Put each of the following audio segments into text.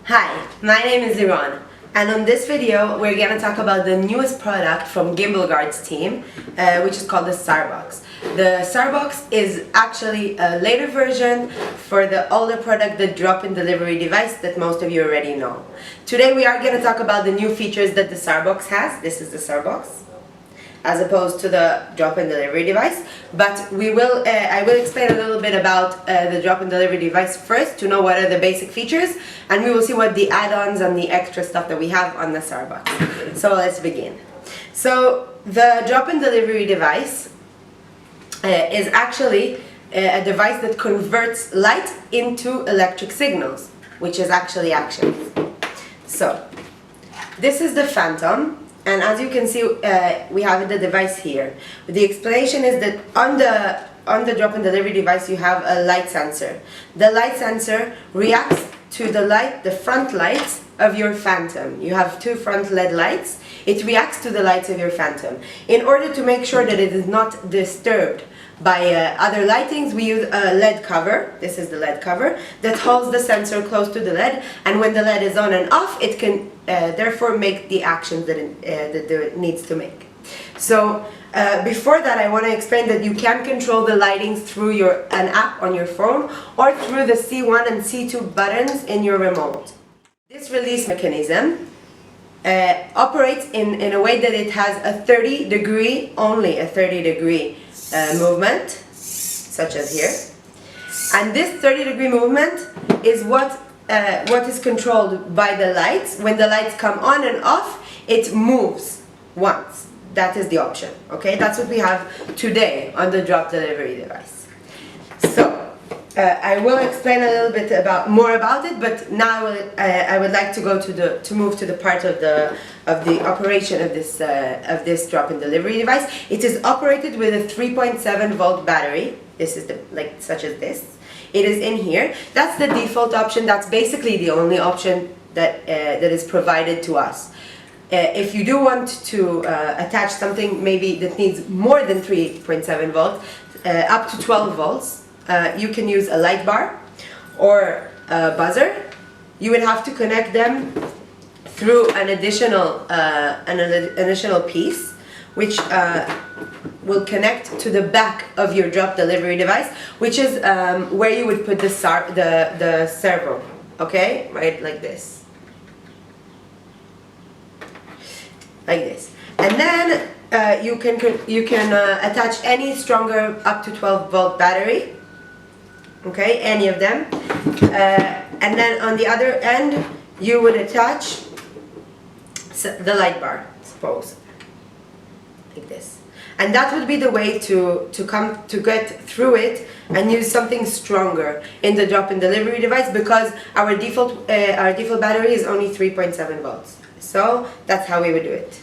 Hi, my name is Iran, and on this video we're going to talk about the newest product from Gimbal Guard's team, which is called the SARbox. The SARbox is actually a later version for the older product, the drop-in delivery device that most of you already know. Today we are going to talk about the new features that the SARbox has. This is the SARbox, as opposed to the drop-in delivery device, but I will explain a little bit about the drop-in delivery device first to know what are the basic features, and we will see what the add-ons and the extra stuff that we have on the SARbox. So let's begin. So the drop-in delivery device is actually a device that converts light into electric signals, which is actually actions. So this is the Phantom. And as you can see, we have the device here. The explanation is that on the drop-in delivery device you have a light sensor. The light sensor reacts to the front lights of your Phantom. You have two front LED lights. It reacts to the lights of your Phantom. In order to make sure that it is not disturbed by other lightings, we use a LED cover. This is the LED cover that holds the sensor close to the LED, and when the LED is on and off, it can therefore make the actions that it needs to make. So before that, I want to explain that you can control the lightings through an app on your phone or through the C1 and C2 buttons in your remote. This release mechanism operates in a way that it has a 30-degree, only a 30-degree movement, such as here. And this 30-degree movement is what is controlled by the lights. When the lights come on and off, it moves once. That is the option. Okay, that's what we have today on the drop delivery device. So I will explain a little bit more about it, but now I would like to move to the part of the operation of this drop-in delivery device. It is operated with a 3.7 volt battery. This is such as this. It is in here. That's the default option. That's basically the only option that is provided to us. If you do want to attach something maybe that needs more than 3.7 volts, up to 12 volts, you can use a light bar or a buzzer. You would have to connect them through an additional piece, which will connect to the back of your drop delivery device, which is where you would put the servo. Okay, right, like this, and then you can attach any stronger up to 12 volt battery. Okay, any of them, and then on the other end you would attach the light bar, suppose, like this, and that would be the way to get through it and use something stronger in the drop-in delivery device, because our default battery is only 3.7 volts. So that's how we would do it.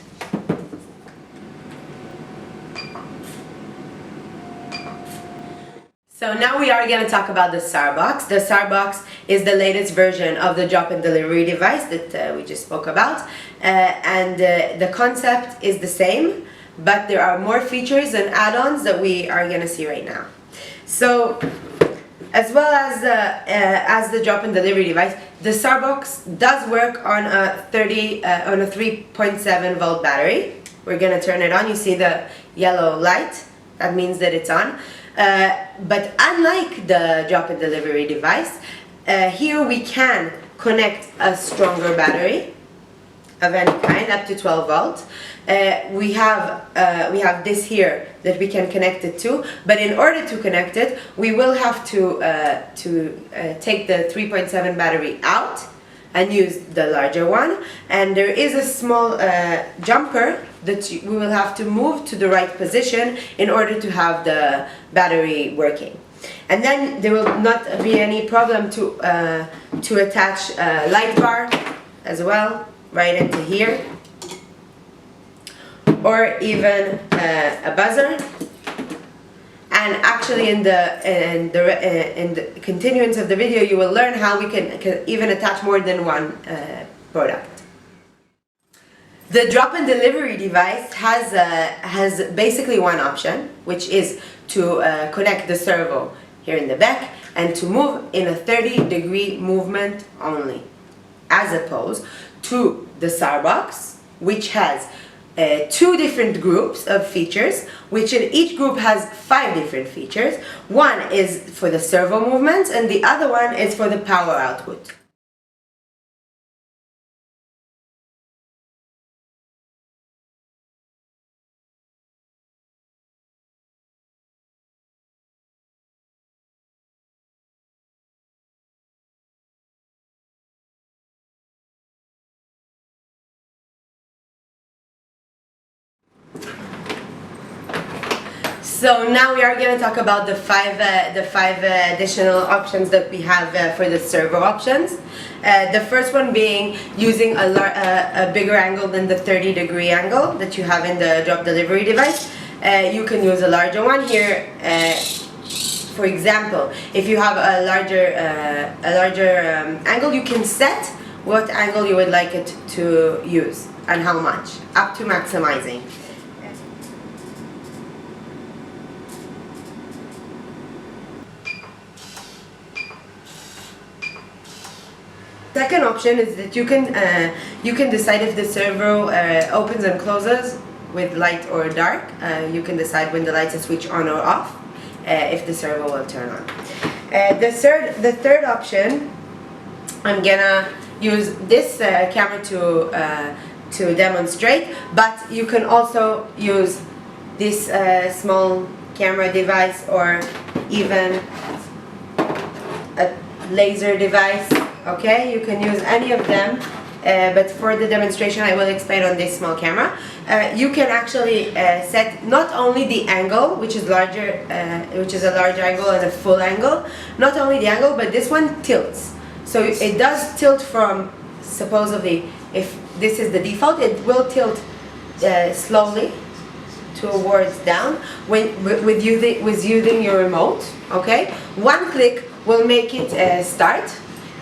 So now we are going to talk about the SARbox. The SARbox is the latest version of the drop-in delivery device that we just spoke about, and the concept is the same, but there are more features and add-ons that we are going to see right now. So, as well as the drop-in delivery device, the SARbox does work on a 3.7 volt battery. We're going to turn it on. You see the yellow light. That means that it's on. But unlike the drop-in delivery device, here we can connect a stronger battery of any kind, up to 12 volts. We have this here that we can connect it to, but in order to connect it, we will have to take the 3.7 battery out and use the larger one, and there is a small jumper that we will have to move to the right position in order to have the battery working. And then there will not be any problem to attach a light bar as well right into here, or even a buzzer. And actually in the continuance of the video you will learn how we can even attach more than one product. The drop-in delivery device has basically one option, which is to connect the servo here in the back and to move in a 30-degree movement only. as opposed to the SARbox, which has two different groups of features, which in each group has 5 different features. One is for the servo movements and the other one is for the power output. So now we are going to talk about the five additional options that we have for the servo options. The first one being using a bigger angle than the 30-degree angle that you have in the drop delivery device. You can use a larger one here. For example, if you have a larger angle, you can set what angle you would like it to use and how much, up to maximizing. Second option is that you can decide if the servo opens and closes with light or dark. You can decide when the lights are switched on or off, if the servo will turn on. The third option, I'm gonna use this camera to demonstrate, but you can also use this small camera device or even a laser device. Okay, you can use any of them, but for the demonstration I will explain on this small camera. You can actually set not only the angle, which is a larger angle and a full angle, not only the angle, but this one tilts. So it does tilt from, supposedly, if this is the default, it will tilt slowly towards down with using your remote. Okay, one click will make it start.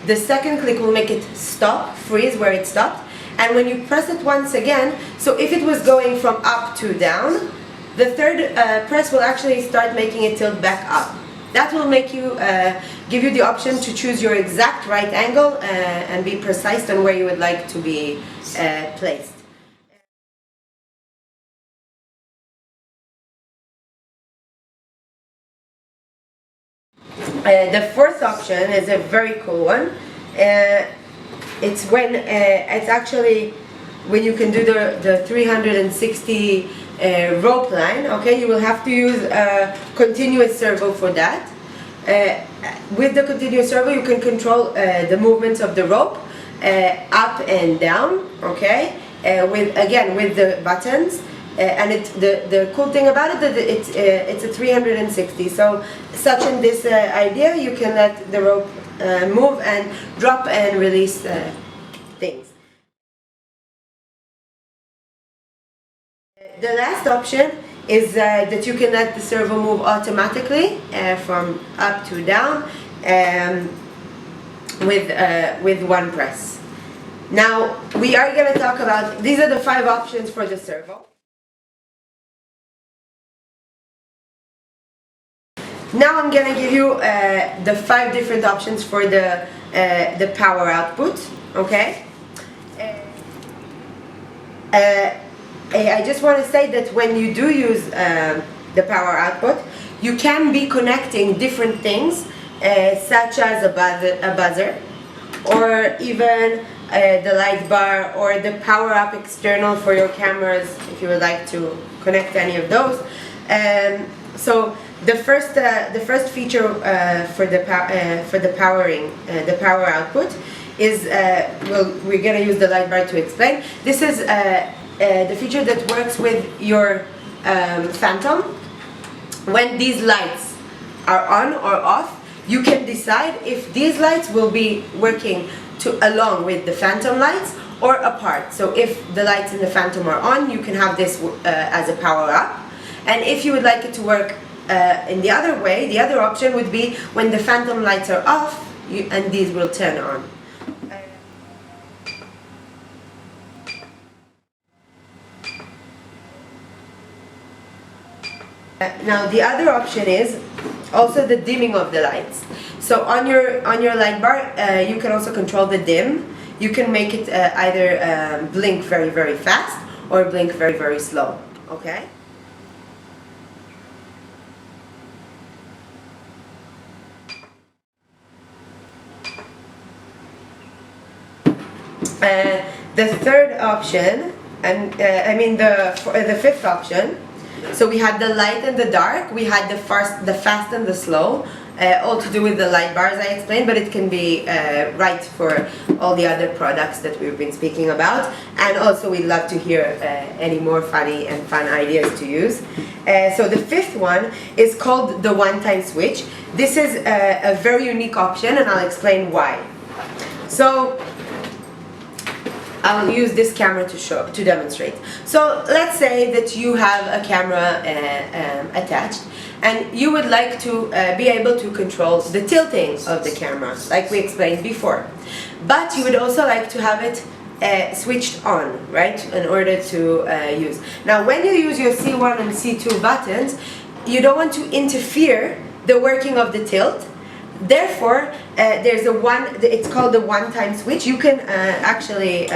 The second click will make it stop, freeze where it stopped, and when you press it once again, so if it was going from up to down, the third press will actually start making it tilt back up. That will make you give you the option to choose your exact right angle and be precise on where you would like to be placed. The fourth option is a very cool one. It's actually when you can do the 360 rope line. Okay, you will have to use a continuous servo for that. With the continuous servo, you can control the movements of the rope up and down. Okay, with the buttons. And the cool thing about it is that it's a 360. So, such in this idea, you can let the rope move and drop and release things. The last option is that you can let the servo move automatically from up to down with one press. Now we are going to talk about, these are the 5 options for the servo. Now I'm gonna give you the 5 different options for the power output. Okay. I just want to say that when you do use the power output, you can be connecting different things, such as a buzzer, or even the light bar, or the power up external for your cameras, if you would like to connect any of those. So the first feature for the power output is we're gonna use the light bar to explain. This is the feature that works with your Phantom. When these lights are on or off, you can decide if these lights will be working along with the Phantom lights or apart. So if the lights in the Phantom are on, you can have this as a power up. And if you would like it to work in the other way, the other option would be when the Phantom lights are off, and these will turn on. Now the other option is also the dimming of the lights. So on your light bar, you can also control the dim. you can make it either blink very, very fast or blink very, very slow. Okay? The third option, and the fifth option. So we had the light and the dark. We had the fast and the slow, all to do with the light bars I explained, but it can be right for all the other products that we've been speaking about. And also we'd love to hear any more funny and fun ideas to use. So the fifth one is called the one-time switch. This is a very unique option, and I'll explain why. So I'll use this camera to demonstrate. So let's say that you have a camera attached, and you would like to be able to control the tilting of the camera, like we explained before. But you would also like to have it switched on, right, in order to use. Now, when you use your C1 and C2 buttons, you don't want to interfere the working of the tilt. Therefore, it's called the one-time switch. You can actually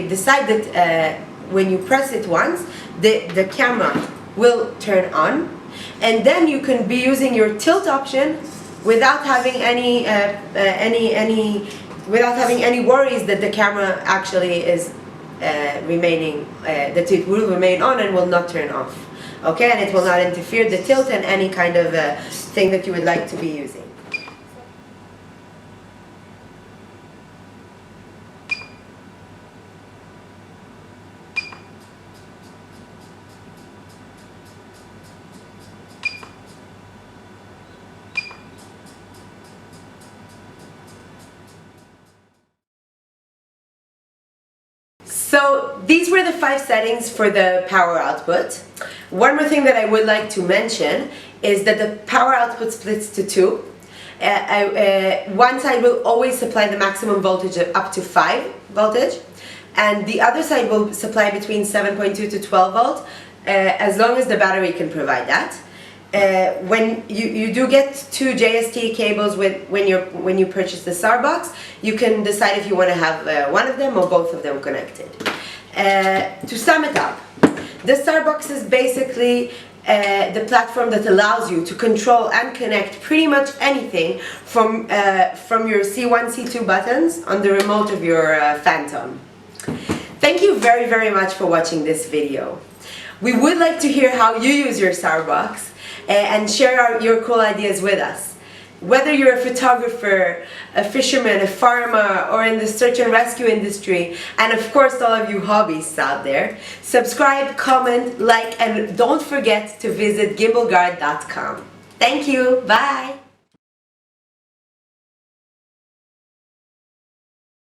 decide that when you press it once, the camera will turn on, and then you can be using your tilt option without having any worries that the camera actually is remaining, that it will remain on and will not turn off. Okay, and it will not interfere the tilt and any kind of thing that you would like to be using. So these were the 5 settings for the power output. One more thing that I would like to mention is that the power output splits to 2. One side will always supply the maximum voltage of up to 5 voltage, and the other side will supply between 7.2 to 12 volt, as long as the battery can provide that. When you do get 2 JST cables when you purchase the SARbox, you can decide if you want to have one of them or both of them connected. To sum it up, the SARbox is basically the platform that allows you to control and connect pretty much anything from your C1, C2 buttons on the remote of your Phantom. Thank you very, very much for watching this video. We would like to hear how you use your SARbox and share your cool ideas with us. Whether you're a photographer, a fisherman, a farmer, or in the search and rescue industry, and of course all of you hobbyists out there, subscribe, comment, like, and don't forget to visit gimbalguard.com. Thank you, bye!